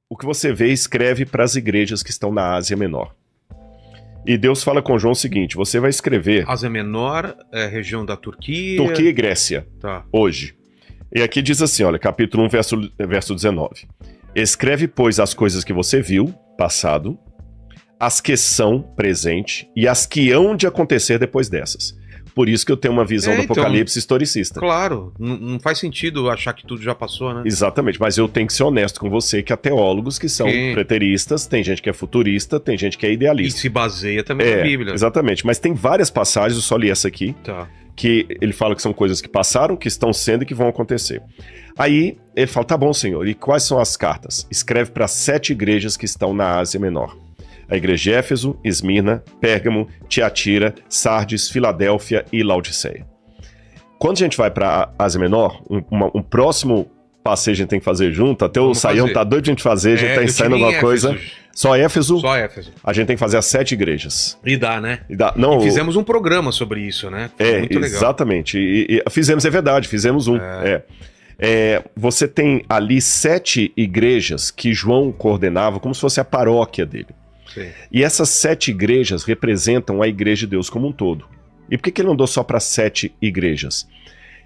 o que você vê, escreve para as igrejas que estão na Ásia Menor. E Deus fala com João o seguinte, você vai escrever... Ásia Menor é região da Turquia... Turquia e Grécia, tá. Hoje. E aqui diz assim, olha, capítulo 1, verso 19. Escreve, pois, as coisas que você viu, passado, as que são, presente, e as que hão de acontecer depois dessas. Por isso que eu tenho uma visão do Apocalipse historicista. Claro, não faz sentido achar que tudo já passou, né? Exatamente, mas eu tenho que ser honesto com você que há teólogos que são preteristas, tem gente que é futurista, tem gente que é idealista. E se baseia também na Bíblia. Exatamente, mas tem várias passagens, eu só li essa aqui, que ele fala que são coisas que passaram, que estão sendo e que vão acontecer. Aí ele fala, tá bom, Senhor, e quais são as cartas? Escreve para 7 igrejas que estão na Ásia Menor. A igreja de Éfeso, Esmirna, Pérgamo, Tiatira, Sardes, Filadélfia e Laodiceia. Quando a gente vai para a Ásia Menor, um próximo passeio a gente tem que fazer junto, até o Saião tá doido de a gente fazer, a gente tá ensaiando alguma coisa. Só Éfeso? Só Éfeso. A gente tem que fazer as 7 igrejas. E dá, né? Não, e fizemos um programa sobre isso, né? Foi muito legal. Exatamente. E fizemos, é verdade, fizemos um. Você tem ali 7 igrejas que João coordenava como se fosse a paróquia dele. Sim. E essas 7 igrejas representam a igreja de Deus como um todo. E por que ele mandou só para 7 igrejas?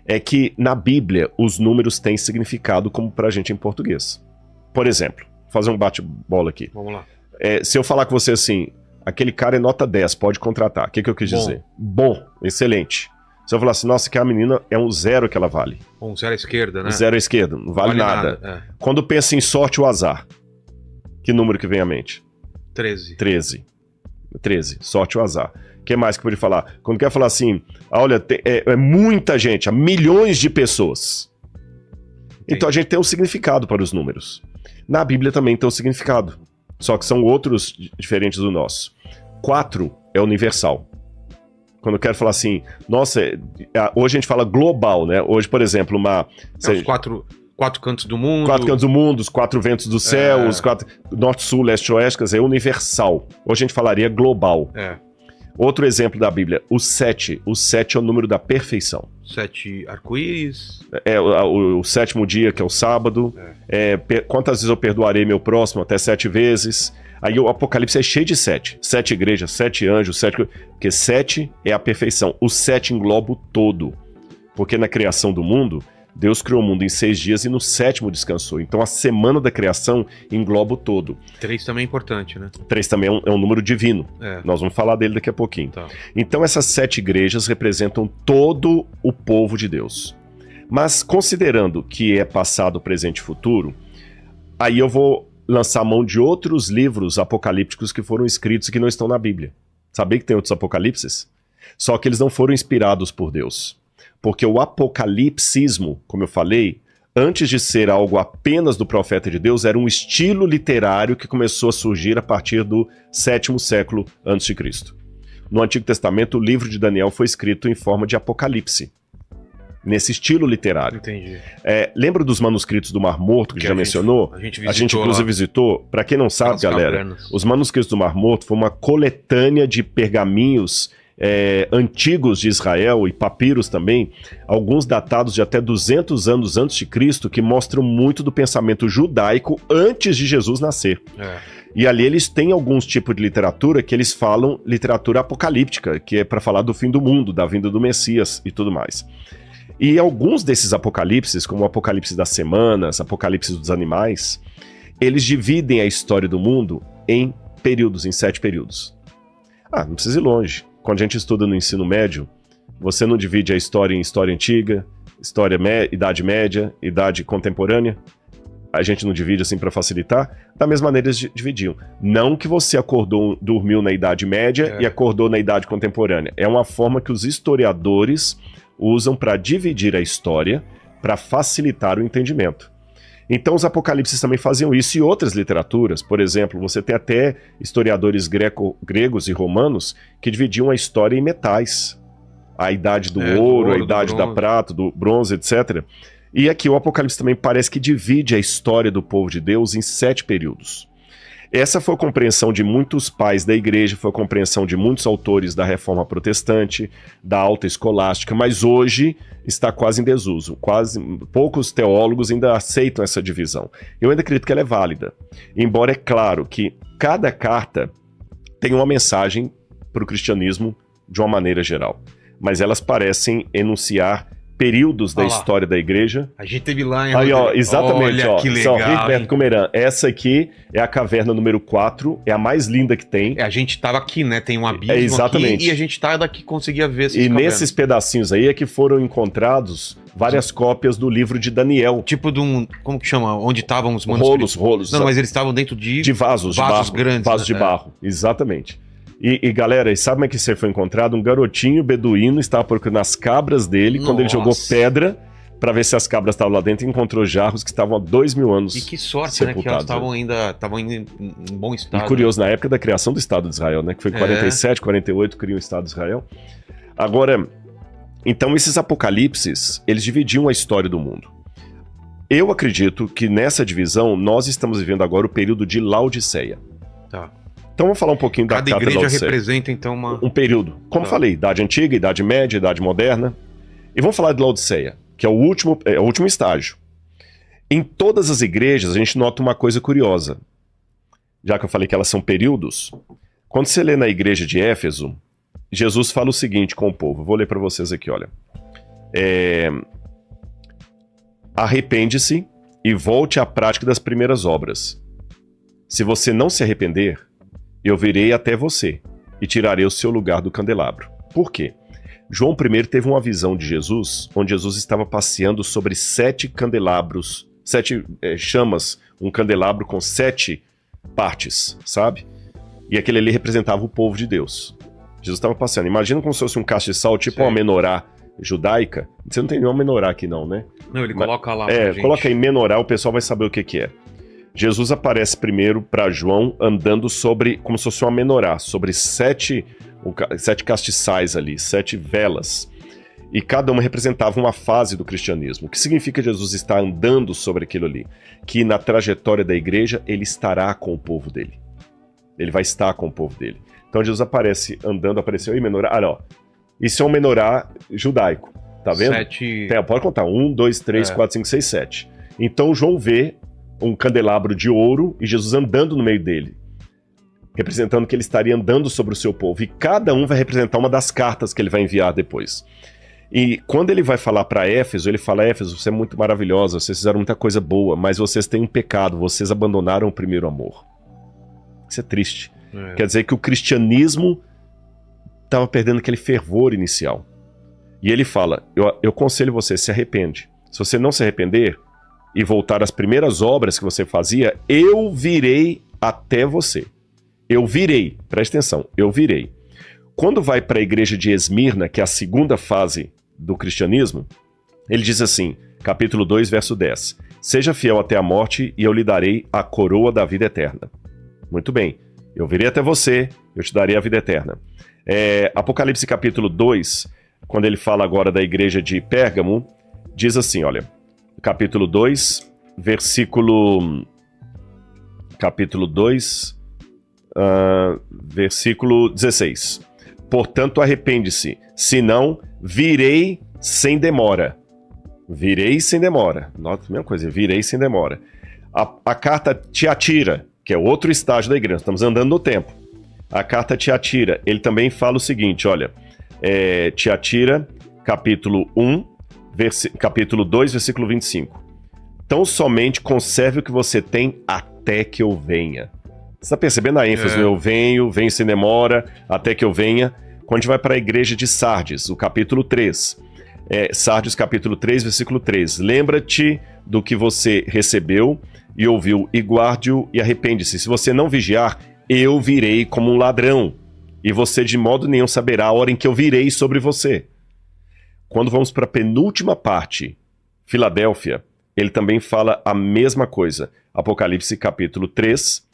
É que na Bíblia os números têm significado como pra gente em português. Por exemplo, vou fazer um bate-bola aqui. Vamos lá. Se eu falar com você assim, aquele cara é nota 10, pode contratar. O que eu quis dizer? Bom, excelente. Se eu falar assim, nossa, que a menina é um 0 que ela vale. Um 0 à esquerda, né? 0 à esquerda, não vale nada. Quando pensa em sorte ou azar, que número que vem à mente? 13, sorte ou azar. O que mais que eu podia falar? Quando quer falar assim, olha, é muita gente, há milhões de pessoas. Então a gente tem um significado para os números. Na Bíblia também tem um significado, só que são outros diferentes do nosso. 4 é universal. Quando eu quero falar assim, nossa, hoje a gente fala global, né? Hoje, por exemplo, os 4 cantos do mundo. 4 cantos do mundo, os 4 ventos do céu, os 4... Norte, sul, leste, oeste, quer dizer, é universal. Hoje a gente falaria global. Outro exemplo da Bíblia, o 7. O 7 é o número da perfeição. 7 arco-íris. O 7º dia, que é o sábado. Quantas vezes eu perdoarei meu próximo? Até 7 vezes. Aí o Apocalipse é cheio de 7. 7 igrejas, 7 anjos, 7... Porque 7 é a perfeição. O 7 engloba o todo. Porque na criação do mundo... Deus criou o mundo em 6 dias e no 7º descansou. Então a semana da criação engloba o todo. 3 também é importante, né? 3 também é um número divino. Nós vamos falar dele daqui a pouquinho. Então essas 7 igrejas representam todo o povo de Deus. Mas considerando que é passado, presente e futuro, aí eu vou lançar a mão de outros livros apocalípticos que foram escritos e que não estão na Bíblia. Sabia que tem outros apocalipses? Só que eles não foram inspirados por Deus. Porque o apocalipsismo, como eu falei, antes de ser algo apenas do profeta de Deus, era um estilo literário que começou a surgir a partir do 7º século a.C. No Antigo Testamento, o livro de Daniel foi escrito em forma de apocalipse, nesse estilo literário. Entendi. Lembra dos manuscritos do Mar Morto, que já mencionou? A gente inclusive visitou. Para quem não sabe, galera, os manuscritos do Mar Morto foi uma coletânea de pergaminhos antigos de Israel e papiros também, alguns datados de até 200 anos antes de Cristo, que mostram muito do pensamento judaico antes de Jesus nascer. E ali eles têm alguns tipos de literatura que eles falam literatura apocalíptica, que é para falar do fim do mundo, da vinda do Messias e tudo mais. E alguns desses apocalipses, como o Apocalipse das Semanas, Apocalipse dos Animais, eles dividem a história do mundo em períodos, em 7 períodos. Não precisa ir longe. Quando a gente estuda no ensino médio, você não divide a história em história antiga, idade média, idade contemporânea. A gente não divide assim para facilitar. Da mesma maneira eles dividiam. Não que você dormiu na idade média e acordou na idade contemporânea. É uma forma que os historiadores usam para dividir a história, para facilitar o entendimento. Então os apocalipses também faziam isso e outras literaturas. Por exemplo, você tem até historiadores gregos e romanos que dividiam a história em metais. A idade do ouro, a idade da prata, do bronze, etc. E aqui o Apocalipse também parece que divide a história do povo de Deus em 7 períodos. Essa foi a compreensão de muitos pais da igreja, foi a compreensão de muitos autores da Reforma Protestante, da Alta Escolástica, mas hoje está quase em desuso. Poucos teólogos ainda aceitam essa divisão. Eu ainda acredito que ela é válida, embora é claro que cada carta tem uma mensagem para o cristianismo de uma maneira geral, mas elas parecem enunciar períodos da história da igreja. A gente teve lá em... Aí, ó, exatamente, olha, ó, que legal, São Rigoberto Comeran. Essa aqui é a caverna número 4, é a mais linda que tem. A gente tava aqui, né? Tem um abismo exatamente. Aqui, e a gente tá daqui, conseguia ver essas cavernas. Nesses pedacinhos aí é que foram encontrados várias cópias do livro de Daniel. Tipo de um... Como que chama? Onde estavam os manuscritos? Rolos. Não, mas eles estavam dentro de vasos de barro, grandes. Vasos de barro, exatamente. E galera, sabe como é que isso foi encontrado? Um garotinho beduíno estava procurando as cabras dele. Nossa. Quando ele jogou pedra para ver se as cabras estavam lá dentro, encontrou jarros que estavam há 2000 anos. E que sorte, né? Que elas estavam ainda em bom estado. E curioso, na época da criação do Estado de Israel, né? Que foi em 47, 48, criou o Estado de Israel. Agora, então esses apocalipses, eles dividiam a história do mundo. Eu acredito que nessa divisão, nós estamos vivendo agora o período de Laodiceia. Tá. Então vamos falar um pouquinho da Cada igreja representa, então, um período. Como falei, Idade Antiga, Idade Média, Idade Moderna. E vamos falar de Laodiceia, que é o último estágio. Em todas as igrejas, a gente nota uma coisa curiosa. Já que eu falei que elas são períodos, quando você lê na igreja de Éfeso, Jesus fala o seguinte com o povo. Vou ler para vocês aqui, olha. Arrepende-se e volte à prática das primeiras obras. Se você não se arrepender, eu virei até você e tirarei o seu lugar do candelabro. Por quê? João I teve uma visão de Jesus, onde Jesus estava passeando sobre 7 candelabros, 7 chamas, um candelabro com 7 partes, sabe? E aquele ali representava o povo de Deus. Jesus estava passeando. Imagina como se fosse um cacho de sal, tipo uma menorá judaica. Você não tem nenhuma menorá aqui não, né? Não, ele coloca lá. Coloca aí menorá, o pessoal vai saber o que é. Jesus aparece primeiro para João andando sobre, como se fosse uma menorá, sobre 7 castiçais ali, 7 velas. E cada uma representava uma fase do cristianismo. O que significa Jesus estar andando sobre aquilo ali? Que na trajetória da igreja, ele estará com o povo dele. Ele vai estar com o povo dele. Então Jesus aparece andando, apareceu aí menorá. Ah, não. Isso é um menorá judaico, tá vendo? 7... pode contar. 1, 2, 3, 4, 5, 6, 7. Então João vê um candelabro de ouro e Jesus andando no meio dele, representando que ele estaria andando sobre o seu povo. E cada um vai representar uma das cartas que ele vai enviar depois. E quando ele vai falar para Éfeso, ele fala: Éfeso, você é muito maravilhosa, vocês fizeram muita coisa boa, mas vocês têm um pecado, vocês abandonaram o primeiro amor. Isso é triste. Quer dizer que o cristianismo estava perdendo aquele fervor inicial. E ele fala: eu aconselho você, se arrepende. Se você não se arrepender e voltar às primeiras obras que você fazia, eu virei até você. Eu virei, preste atenção, eu virei. Quando vai para a igreja de Esmirna, que é a segunda fase do cristianismo, ele diz assim, capítulo 2, verso 10: Seja fiel até a morte e eu lhe darei a coroa da vida eterna. Muito bem, eu virei até você, eu te darei a vida eterna. Apocalipse capítulo 2, quando ele fala agora da igreja de Pérgamo, diz assim, olha, capítulo 2, versículo 16. Portanto, arrepende-se, senão virei sem demora. Virei sem demora. Nota a mesma coisa, virei sem demora. A carta Tiatira, que é outro estágio da igreja, estamos andando no tempo. A carta Tiatira, ele também fala o seguinte, olha, Tiatira, capítulo 1, capítulo 2, versículo 25. Tão somente conserve o que você tem até que eu venha. Você está percebendo a ênfase? Eu venho sem demora, até que eu venha. Quando a gente vai para a igreja de Sardes, o capítulo 3. Sardes, capítulo 3, versículo 3. Lembra-te do que você recebeu e ouviu, e guarde-o e arrepende-se. Se você não vigiar, eu virei como um ladrão, e você de modo nenhum saberá a hora em que eu virei sobre você. Quando vamos para a penúltima parte, Filadélfia, ele também fala a mesma coisa. Apocalipse capítulo 3,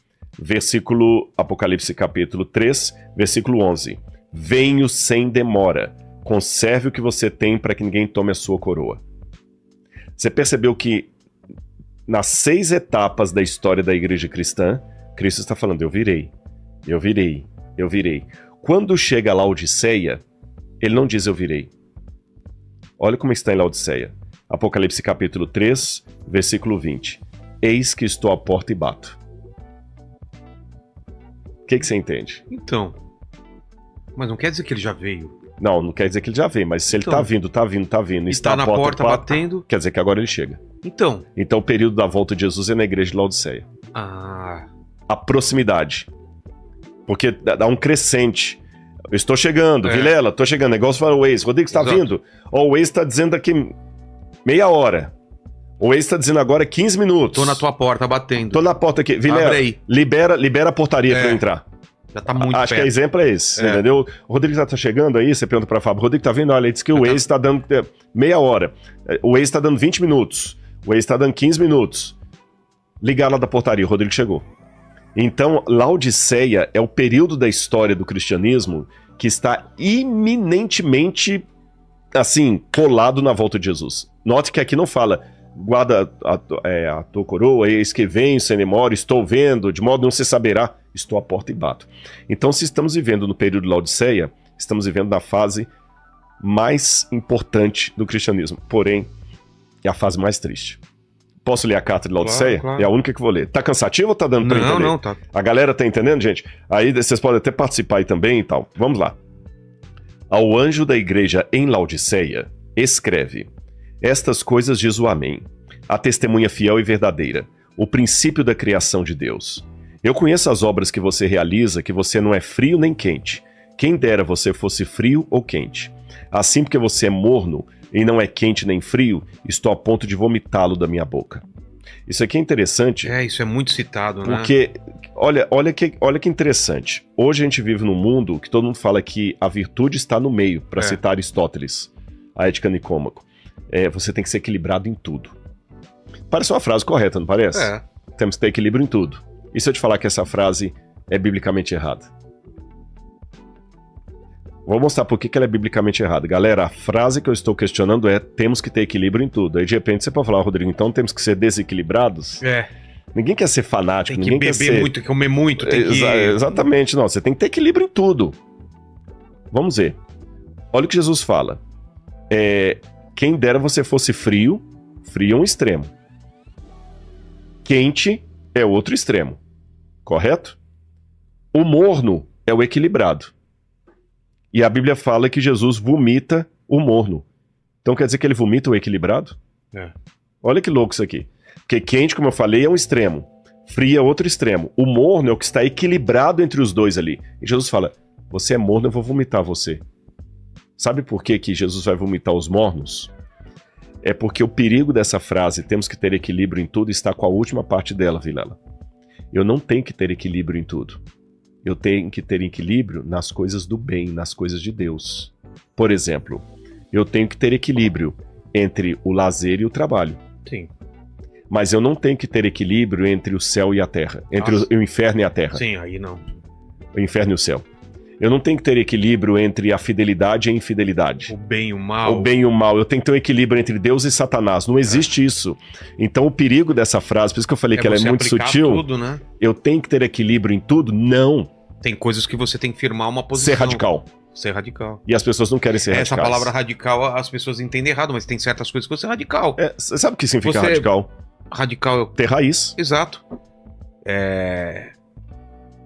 Apocalipse capítulo 3, versículo 11. Venho sem demora, conserve o que você tem para que ninguém tome a sua coroa. Você percebeu que nas 6 etapas da história da igreja cristã, Cristo está falando, eu virei. Quando chega a Laodiceia, ele não diz eu virei. Olha como está em Laodiceia. Apocalipse capítulo 3, versículo 20. Eis que estou à porta e bato. O que você entende? Então, mas não quer dizer que ele já veio. Não quer dizer que ele já veio, mas se ele tá vindo, e está na porta batendo, quer dizer que agora ele chega. Então o período da volta de Jesus é na igreja de Laodiceia. A proximidade. Porque dá um crescente. Eu estou chegando, Vilela, tô chegando. Negócio para o Waze. Rodrigo, está vindo? O Waze está dizendo daqui meia hora. O Waze está dizendo agora 15 minutos. Tô na tua porta batendo. Tô na porta aqui. Vilela, libera a portaria para eu entrar. Já tá muito Acho perto. Que exemplo é esse, entendeu? O Rodrigo tá chegando aí, você pergunta pra Fábio, Rodrigo, tá vendo? Olha, ele disse que o Waze tá dando meia hora. O Waze tá dando 20 minutos. O Waze tá dando 15 minutos. Ligar lá da portaria, o Rodrigo chegou. Então, Laodiceia é o período da história do cristianismo que está iminentemente, assim, colado na volta de Jesus. Note que aqui não fala, guarda a tua coroa, eis que venho, sem demora, estou vendo, de modo não se saberá, estou à porta e bato. Então, se estamos vivendo no período de Laodiceia, estamos vivendo na fase mais importante do cristianismo, porém, é a fase mais triste. Posso ler a carta de Laodiceia? Claro. É a única que vou ler. Tá cansativo ou tá dando pra entender? Não, tá. A galera tá entendendo, gente? Aí vocês podem até participar aí também e tal. Vamos lá. Ao anjo da igreja em Laodiceia, escreve: estas coisas diz o Amém, a testemunha fiel e verdadeira, o princípio da criação de Deus. Eu conheço as obras que você realiza, que você não é frio nem quente. Quem dera você fosse frio ou quente. Assim, porque você é morno e não é quente nem frio, estou a ponto de vomitá-lo da minha boca. Isso aqui é interessante. Isso é muito citado, né? Porque, olha que interessante. Hoje a gente vive num mundo que todo mundo fala que a virtude está no meio, para citar Aristóteles, a Ética Nicômaco. Você tem que ser equilibrado em tudo. Parece uma frase correta, não parece? Temos que ter equilíbrio em tudo. E se eu te falar que essa frase é biblicamente errada? Vou mostrar por que ela é biblicamente errada. Galera, a frase que eu estou questionando é temos que ter equilíbrio em tudo. Aí de repente você pode falar, Rodrigo, então temos que ser desequilibrados? Ninguém quer ser fanático. Tem que beber muito, comer muito. Exatamente, não. Você tem que ter equilíbrio em tudo. Vamos ver. Olha o que Jesus fala. Quem dera você fosse frio é um extremo. Quente é outro extremo. Correto? O morno é o equilibrado. E a Bíblia fala que Jesus vomita o morno. Então quer dizer que ele vomita o equilibrado? Olha que louco isso aqui. Porque quente, como eu falei, é um extremo. Frio é outro extremo. O morno é o que está equilibrado entre os dois ali. E Jesus fala, você é morno, eu vou vomitar você. Sabe por que Jesus vai vomitar os mornos? É porque o perigo dessa frase, temos que ter equilíbrio em tudo, está com a última parte dela, Vilela. Eu não tenho que ter equilíbrio em tudo. Eu tenho que ter equilíbrio nas coisas do bem, nas coisas de Deus. Por exemplo, eu tenho que ter equilíbrio entre o lazer e o trabalho. Sim. Mas eu não tenho que ter equilíbrio entre o céu e a terra. Entre o inferno e a terra. Sim, aí não. O inferno e o céu. Eu não tenho que ter equilíbrio entre a fidelidade e a infidelidade. O bem e o mal. O bem e o mal. Eu tenho que ter um equilíbrio entre Deus e Satanás. Não existe isso. Então o perigo dessa frase, por isso que eu falei que ela é muito sutil. Tudo, né? Eu tenho que ter equilíbrio em tudo? Não. Tem coisas que você tem que firmar uma posição. Ser radical. Ser radical. E as pessoas não querem ser radicais. Essa palavra radical as pessoas entendem errado, mas tem certas coisas que você é radical. Sabe o que significa radical? Radical é ter raiz. Exato.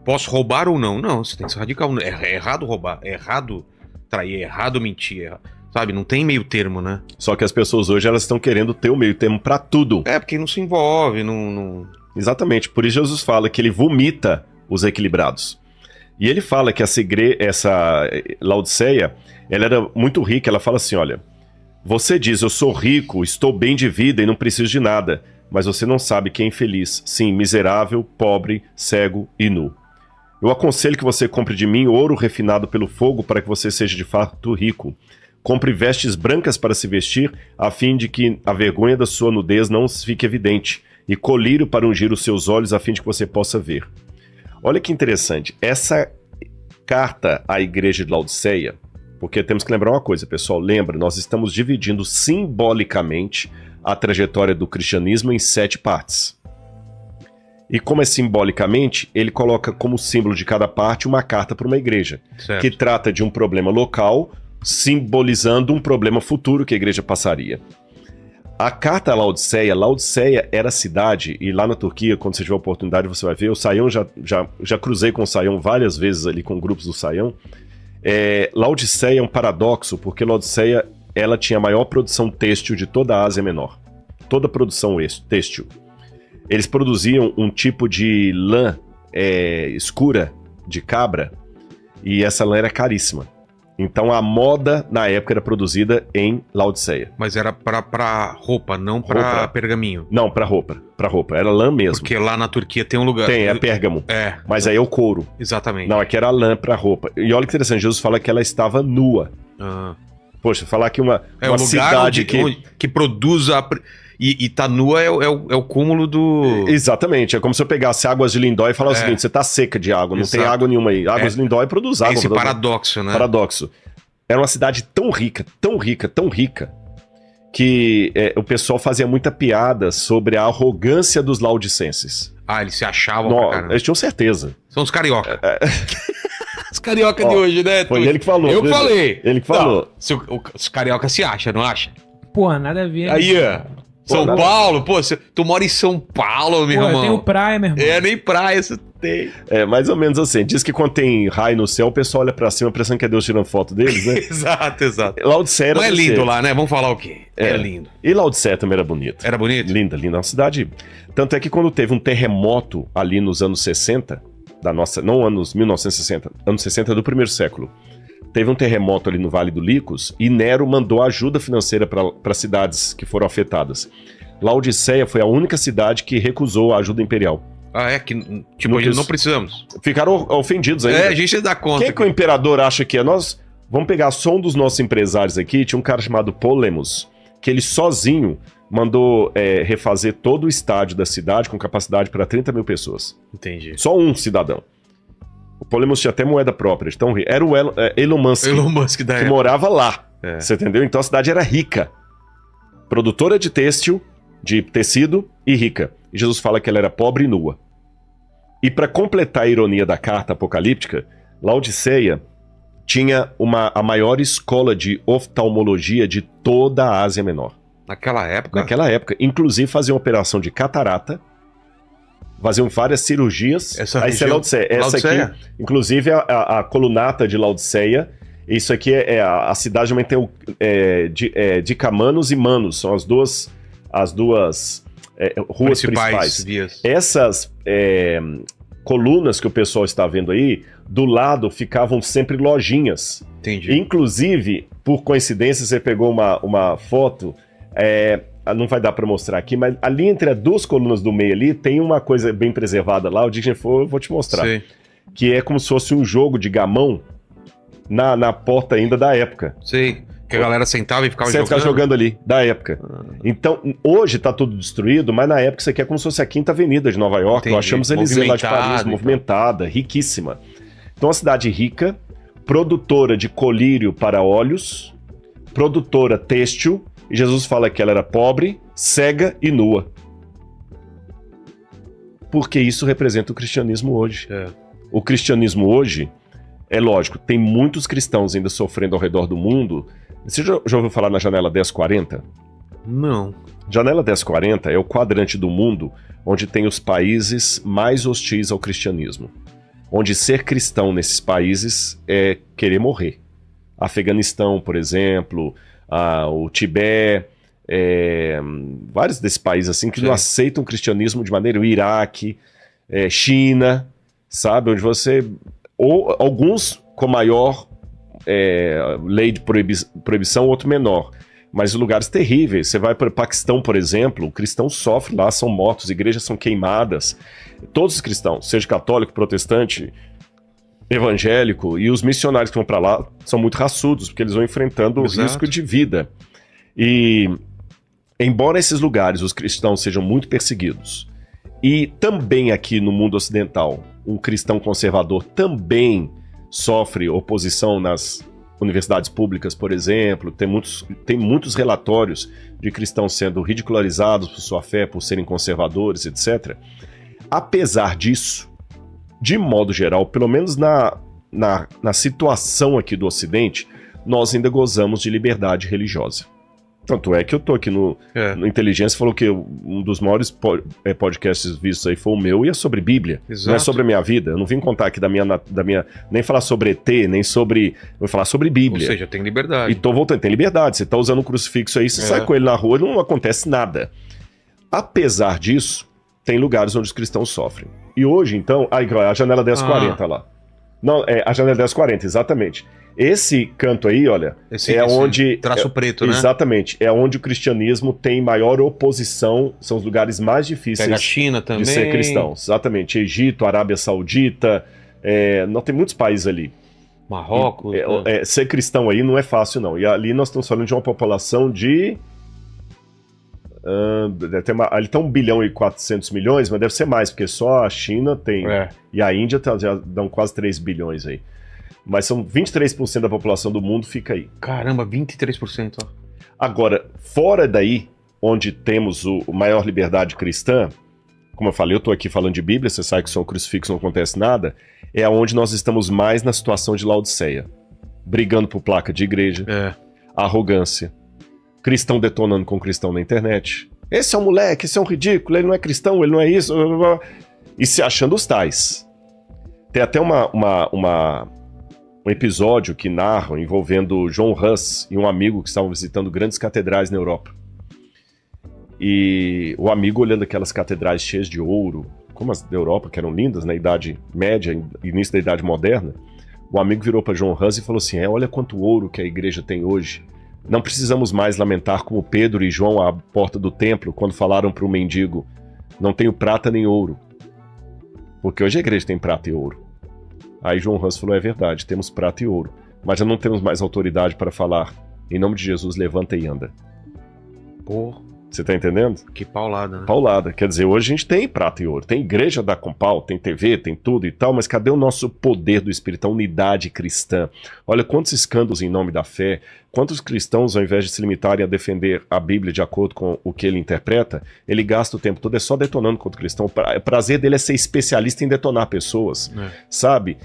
Posso roubar ou não? Não, você tem que ser radical. É errado roubar, é errado trair, é errado mentir, sabe? Não tem meio termo, né? Só que as pessoas hoje elas estão querendo ter o meio termo pra tudo. Porque não se envolve, não... Exatamente, por isso Jesus fala que ele vomita os equilibrados. E ele fala que essa Laodiceia, ela era muito rica, ela fala assim, olha, você diz, eu sou rico, estou bem de vida e não preciso de nada, mas você não sabe quem é infeliz, sim, miserável, pobre, cego e nu. Eu aconselho que você compre de mim ouro refinado pelo fogo para que você seja de fato rico. Compre vestes brancas para se vestir, a fim de que a vergonha da sua nudez não fique evidente, e colírio para ungir os seus olhos, a fim de que você possa ver. Olha que interessante, essa carta à igreja de Laodiceia, porque temos que lembrar uma coisa, pessoal, lembra, nós estamos dividindo simbolicamente a trajetória do cristianismo em 7 partes. E como é simbolicamente, ele coloca como símbolo de cada parte uma carta para uma igreja, que trata de um problema local, simbolizando um problema futuro que a igreja passaria. A carta a Laodiceia era a cidade, e lá na Turquia, quando você tiver a oportunidade, você vai ver, o Saião, já cruzei com o Saião várias vezes ali com grupos do Saião. Laodiceia é um paradoxo, porque Laodiceia ela tinha a maior produção têxtil de toda a Ásia Menor. Toda a produção têxtil. Eles produziam um tipo de lã escura de cabra, e essa lã era caríssima. Então a moda na época era produzida em Laodiceia. Mas era pra roupa, não pra pergaminho. Não, pra roupa. Era lã mesmo. Porque lá na Turquia tem um lugar... É pérgamo. Mas aí é o couro. Exatamente. Não, aqui era lã pra roupa. E olha que interessante, Jesus fala que ela estava nua. Poxa, falar que uma cidade que produz e tá nua é o cúmulo do... Exatamente, é como se eu pegasse Águas de Lindóia e falasse o seguinte, você tá seca de água, não tem água nenhuma aí. Águas de Lindóia produz água. Esse paradoxo, né? Paradoxo. Era uma cidade tão rica, que o pessoal fazia muita piada sobre a arrogância dos laodicenses. Eles se achavam pra caramba. Eles tinham certeza. São os carioca. Os carioca de hoje, né? Foi ele que falou. Eu falei. Ele que falou. Os carioca se acham, não acha? Pô, nada a ver. Aí, ó. São Paulo, pô, tu mora em São Paulo, meu irmão. Eu tenho praia, meu irmão. Nem praia você tem. Mais ou menos assim. Diz que quando tem raio no céu, o pessoal olha pra cima pensando que é Deus tirando foto deles, né? Exato. Laodiceia não é lindo lá, né? Vamos falar o quê? É lindo. E Laodiceia também era bonito. Era bonito? Linda. Uma cidade... Tanto é que quando teve um terremoto ali nos anos 60, não anos 1960, anos 60 do primeiro século, teve um terremoto ali no Vale do Licos e Nero mandou ajuda financeira para cidades que foram afetadas. Laodiceia foi a única cidade que recusou a ajuda imperial. Não precisamos. Ficaram ofendidos ainda. A gente dá conta. Quem que o imperador acha que é? Nós vamos pegar só um dos nossos empresários aqui, tinha um cara chamado Polemos, que ele sozinho mandou refazer todo o estádio da cidade com capacidade para 30 mil pessoas. Entendi. Só um cidadão. O Polemos tinha até moeda própria, de tão rico. Era o Elon Musk da que morava lá. Você entendeu? Então a cidade era rica. Produtora de têxtil, de tecido e rica. E Jesus fala que ela era pobre e nua. E para completar a ironia da carta apocalíptica, Laodiceia tinha a maior escola de oftalmologia de toda a Ásia Menor. Naquela época? Naquela época. Inclusive faziam operação de catarata, faziam várias cirurgias. Essa é Laodiceia. Essa aqui, inclusive a colunata de Laodiceia. Isso aqui a cidade também tem Dicamanos e Manos. São as duas ruas principais. Vias. Essas colunas que o pessoal está vendo aí, do lado ficavam sempre lojinhas. Entendi. Inclusive, por coincidência, você pegou uma foto, não vai dar para mostrar aqui, mas ali entre as duas colunas do meio ali, tem uma coisa bem preservada lá, o dia que for eu vou te mostrar. Sei. Que é como se fosse um jogo de gamão na porta ainda da época. Sei. Que a galera sentava e ficava jogando. Você ficava jogando ali, da época. Então, hoje tá tudo destruído, mas na época isso aqui é como se fosse a Quinta Avenida de Nova York. Nós achamos Eliseu lá de Paris, movimentada, riquíssima. Então, uma cidade rica, produtora de colírio para óleos, produtora têxtil, e Jesus fala que ela era pobre, cega e nua. Porque isso representa o cristianismo hoje. O cristianismo hoje, é lógico, tem muitos cristãos ainda sofrendo ao redor do mundo. Você já ouviu falar na Janela 1040? Não. Janela 1040 é o quadrante do mundo onde tem os países mais hostis ao cristianismo. Onde ser cristão nesses países é querer morrer. Afeganistão, por exemplo, o Tibete, vários desses países assim que não aceitam o cristianismo de maneira... O Iraque, China, sabe? Onde você... Ou alguns com maior... lei de proibição, outro menor. Mas lugares terríveis. Você vai para o Paquistão, por exemplo, o cristão sofre lá, são mortos, igrejas são queimadas. Todos os cristãos, seja católico, protestante, evangélico, e os missionários que vão para lá são muito raçudos, porque eles vão enfrentando o risco de vida. E, embora esses lugares os cristãos sejam muito perseguidos, e também aqui no mundo ocidental, um cristão conservador também sofre oposição nas universidades públicas, por exemplo, tem muitos relatórios de cristãos sendo ridicularizados por sua fé, por serem conservadores, etc. apesar disso, de modo geral, pelo menos na situação aqui do Ocidente, nós ainda gozamos de liberdade religiosa. Tanto é que eu tô aqui no Inteligência, falou que um dos maiores podcasts vistos aí foi o meu, e é sobre Bíblia. Exato. Não é sobre a minha vida. Eu não vim contar aqui da minha nem falar sobre ET, nem sobre... Eu vou falar sobre Bíblia. Ou seja, tem liberdade. E tô voltando, tem liberdade. Você tá usando um crucifixo aí, você sai com ele na rua e não acontece nada. Apesar disso, tem lugares onde os cristãos sofrem. E hoje, então... Aí, a janela 1040 lá. Não, a janela 1040, exatamente. Esse canto aí, olha, esse onde... Traço preto, né? Exatamente. É onde o cristianismo tem maior oposição, são os lugares mais difíceis... Pega a China também. ...de ser cristãos. Exatamente. Egito, Arábia Saudita, não tem muitos países ali. Marrocos. Ser cristão aí não é fácil, não. E ali nós estamos falando de uma população de... ali tá 1 bilhão e 400 milhões, mas deve ser mais, porque só a China tem... E a Índia já dão quase 3 bilhões aí. Mas são 23% da população do mundo fica aí. Caramba, 23%. Ó. Agora, fora daí, onde temos a maior liberdade cristã, como eu falei, eu tô aqui falando de Bíblia, você sabe que só o crucifixo não acontece nada, é onde nós estamos mais na situação de Laodiceia. Brigando por placa de igreja, arrogância, cristão detonando com cristão na internet. Esse é um moleque, esse é um ridículo, ele não é cristão, ele não é isso. E se achando os tais. Tem até um episódio que narram envolvendo John Huss e um amigo que estavam visitando grandes catedrais na Europa. E o amigo olhando aquelas catedrais cheias de ouro, como as da Europa, que eram lindas na Idade Média, início da Idade Moderna, o amigo virou para John Huss e falou assim, olha quanto ouro que a igreja tem hoje. Não precisamos mais lamentar como Pedro e João à porta do templo, quando falaram para o mendigo, não tenho prata nem ouro. Porque hoje a igreja tem prata e ouro. Aí John Huss falou, é verdade, temos prata e ouro, mas já não temos mais autoridade para falar, em nome de Jesus, levanta e anda. Porra. Você tá entendendo? Que paulada, né? Paulada. Quer dizer, hoje a gente tem prata e ouro. Tem igreja da Compal, tem TV, tem tudo e tal, mas cadê o nosso poder do Espírito, a unidade cristã? Olha quantos escândalos em nome da fé, quantos cristãos, ao invés de se limitarem a defender a Bíblia de acordo com o que ele interpreta, ele gasta o tempo todo só detonando contra o cristão. O prazer dele é ser especialista em detonar pessoas, sabe?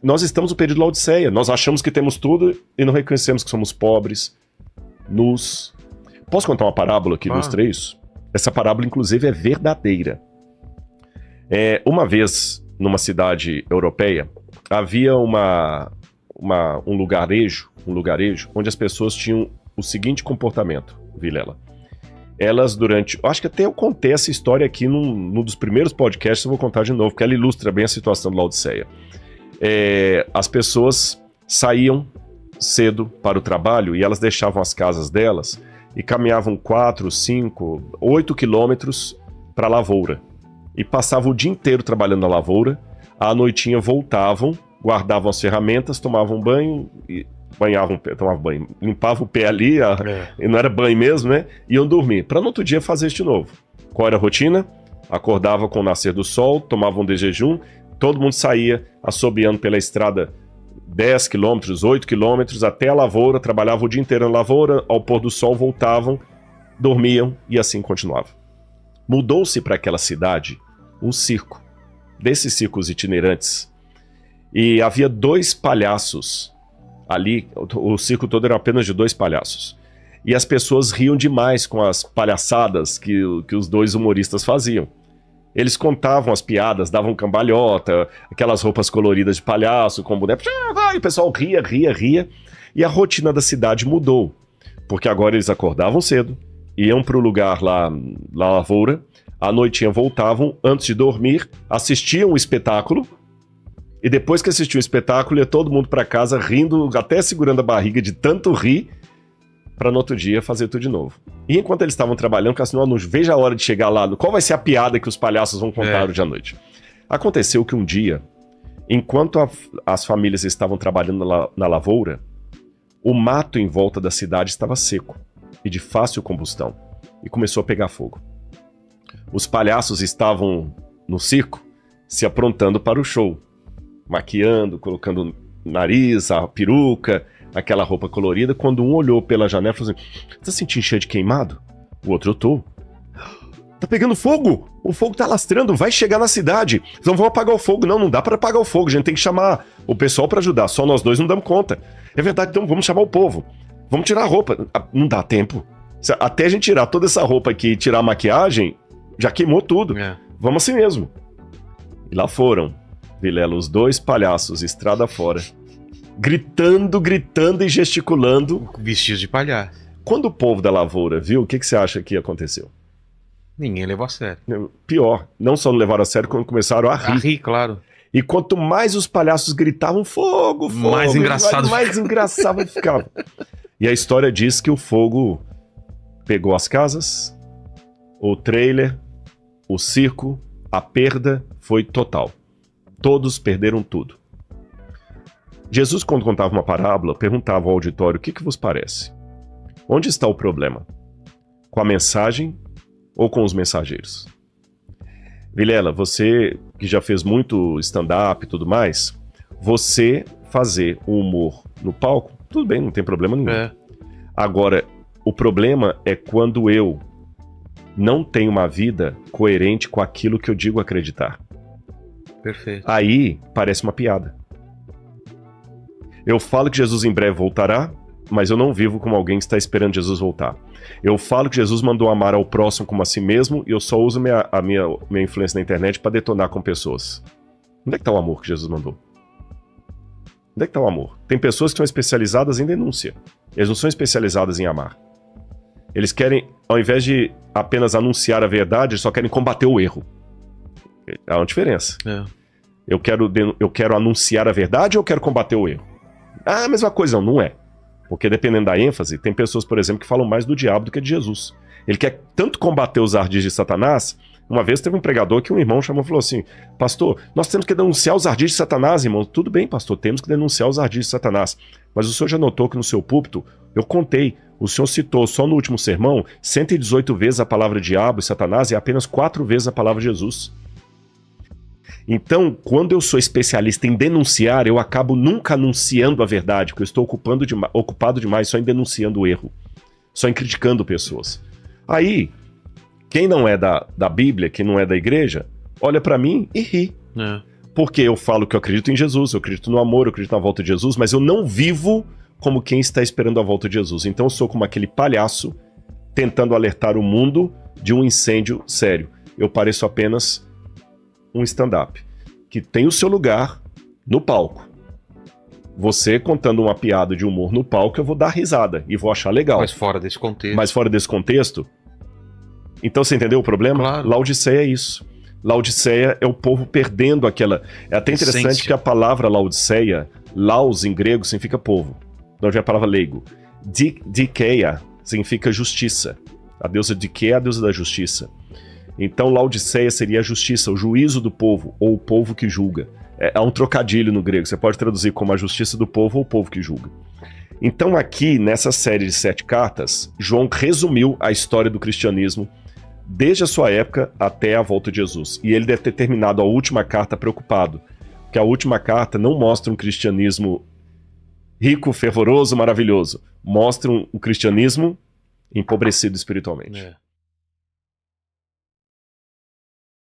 Nós estamos no período de Laodiceia. Nós achamos que temos tudo e não reconhecemos que somos pobres, nus. Posso contar uma parábola aqui dos três? Essa parábola, inclusive, é verdadeira. Uma vez, numa cidade europeia, havia um lugarejo onde as pessoas tinham o seguinte comportamento, Vilela. Elas acho que até eu contei essa história aqui num dos primeiros podcasts, eu vou contar de novo, porque ela ilustra bem a situação de Laodiceia. As pessoas saíam cedo para o trabalho e elas deixavam as casas delas e caminhavam 4, 5, 8 quilômetros para a lavoura. E passavam o dia inteiro trabalhando na lavoura, à noitinha voltavam, guardavam as ferramentas, tomavam banho, tomavam banho, limpavam o pé ali, e não era banho mesmo, né? Iam dormir, para no outro dia fazer isso de novo. Qual era a rotina? Acordava com o nascer do sol, tomavam de jejum, todo mundo saía assobiando pela estrada 10 quilômetros, 8 quilômetros, até a lavoura, trabalhavam o dia inteiro na lavoura, ao pôr do sol voltavam, dormiam e assim continuava. Mudou-se para aquela cidade um circo, desses circos itinerantes, e havia 2 palhaços ali, o circo todo era apenas de 2 palhaços, e as pessoas riam demais com as palhaçadas que os 2 humoristas faziam. Eles contavam as piadas, davam cambalhota, aquelas roupas coloridas de palhaço, com boneco. E o pessoal ria. E a rotina da cidade mudou. Porque agora eles acordavam cedo, iam para o lugar lá na lavoura, à noitinha voltavam, antes de dormir, assistiam o espetáculo. E depois que assistiam o espetáculo, ia todo mundo para casa rindo, até segurando a barriga de tanto rir, para no outro dia fazer tudo de novo. E enquanto eles estavam trabalhando, assim, não veja a hora de chegar lá, qual vai ser a piada que os palhaços vão contar hoje à noite. Aconteceu que um dia, enquanto as famílias estavam trabalhando na lavoura, o mato em volta da cidade estava seco e de fácil combustão, e começou a pegar fogo. Os palhaços estavam no circo, se aprontando para o show, maquiando, colocando nariz, a peruca, aquela roupa colorida, quando um olhou pela janela e falou assim, tá sentindo cheio de queimado? O outro, eu tô. Tá pegando fogo, o fogo tá alastrando, vai chegar na cidade. Então vão apagar o fogo. Não dá pra apagar o fogo, a gente tem que chamar o pessoal pra ajudar. Só nós dois não damos conta. É verdade, então vamos chamar o povo. Vamos tirar a roupa. Não dá tempo. Até a gente tirar toda essa roupa aqui e tirar a maquiagem, já queimou tudo. Vamos assim mesmo. E lá foram, Vilela, os dois palhaços, estrada fora. Gritando e gesticulando. Vestidos de palhaço. Quando o povo da lavoura viu, o que você acha que aconteceu? Ninguém levou a sério. Pior, não só não levaram a sério, quando começaram a rir. A rir, claro. E quanto mais os palhaços gritavam, fogo, mais engraçado ficava. E a história diz que o fogo pegou as casas, o trailer, o circo, a perda foi total. Todos perderam tudo. Jesus, quando contava uma parábola, perguntava ao auditório: o que vos parece? Onde está o problema? Com a mensagem ou com os mensageiros? Vilela, você que já fez muito stand-up e tudo mais, você fazer o humor no palco, tudo bem, não tem problema nenhum. Agora, o problema é quando eu não tenho uma vida coerente com aquilo que eu digo acreditar. Perfeito. Aí parece uma piada. Eu falo que Jesus em breve voltará, mas eu não vivo como alguém que está esperando Jesus voltar. Eu falo que Jesus mandou amar ao próximo como a si mesmo e eu só uso a minha influência na internet para detonar com pessoas. Onde é que está o amor que Jesus mandou? Onde é que está o amor? Tem pessoas que são especializadas em denúncia. Eles não são especializadas em amar. Eles querem, ao invés de apenas anunciar a verdade, eles só querem combater o erro. Há uma diferença. Eu quero anunciar a verdade ou eu quero combater o erro? Ah, a mesma coisa. Não é. Porque dependendo da ênfase, tem pessoas, por exemplo, que falam mais do diabo do que de Jesus. Ele quer tanto combater os ardis de Satanás. Uma vez teve um pregador que um irmão chamou e falou assim: pastor, nós temos que denunciar os ardis de Satanás, irmão. Tudo bem, pastor, temos que denunciar os ardis de Satanás. Mas o senhor já notou que no seu púlpito, eu contei, o senhor citou só no último sermão 118 vezes a palavra diabo e Satanás e apenas 4 vezes a palavra Jesus. Então, quando eu sou especialista em denunciar, eu acabo nunca anunciando a verdade, porque eu estou ocupado demais só em denunciando o erro, só em criticando pessoas. Aí, quem não é da Bíblia, quem não é da igreja, olha pra mim e ri. Porque eu falo que eu acredito em Jesus, eu acredito no amor, eu acredito na volta de Jesus, mas eu não vivo como quem está esperando a volta de Jesus. Então eu sou como aquele palhaço tentando alertar o mundo de um incêndio sério. Eu pareço apenas um stand-up, que tem o seu lugar no palco. Você contando uma piada de humor no palco, eu vou dar risada e vou achar legal. Mas fora desse contexto. Mas fora desse contexto. Então você entendeu o problema? Claro. Laodiceia é isso. Laodiceia é o povo perdendo aquela... É até interessante essência. Que a palavra Laodiceia, laos em grego, significa povo. De onde vem a palavra leigo. Dikeia significa justiça. A deusa Dikeia é a deusa da justiça. Então Laodiceia seria a justiça, o juízo do povo, ou o povo que julga. É um trocadilho no grego, você pode traduzir como a justiça do povo ou o povo que julga. Então aqui, nessa série de 7 cartas, João resumiu a história do cristianismo desde a sua época até a volta de Jesus. E ele deve ter terminado a última carta preocupado, porque a última carta não mostra um cristianismo rico, fervoroso, maravilhoso. Mostra um cristianismo empobrecido espiritualmente.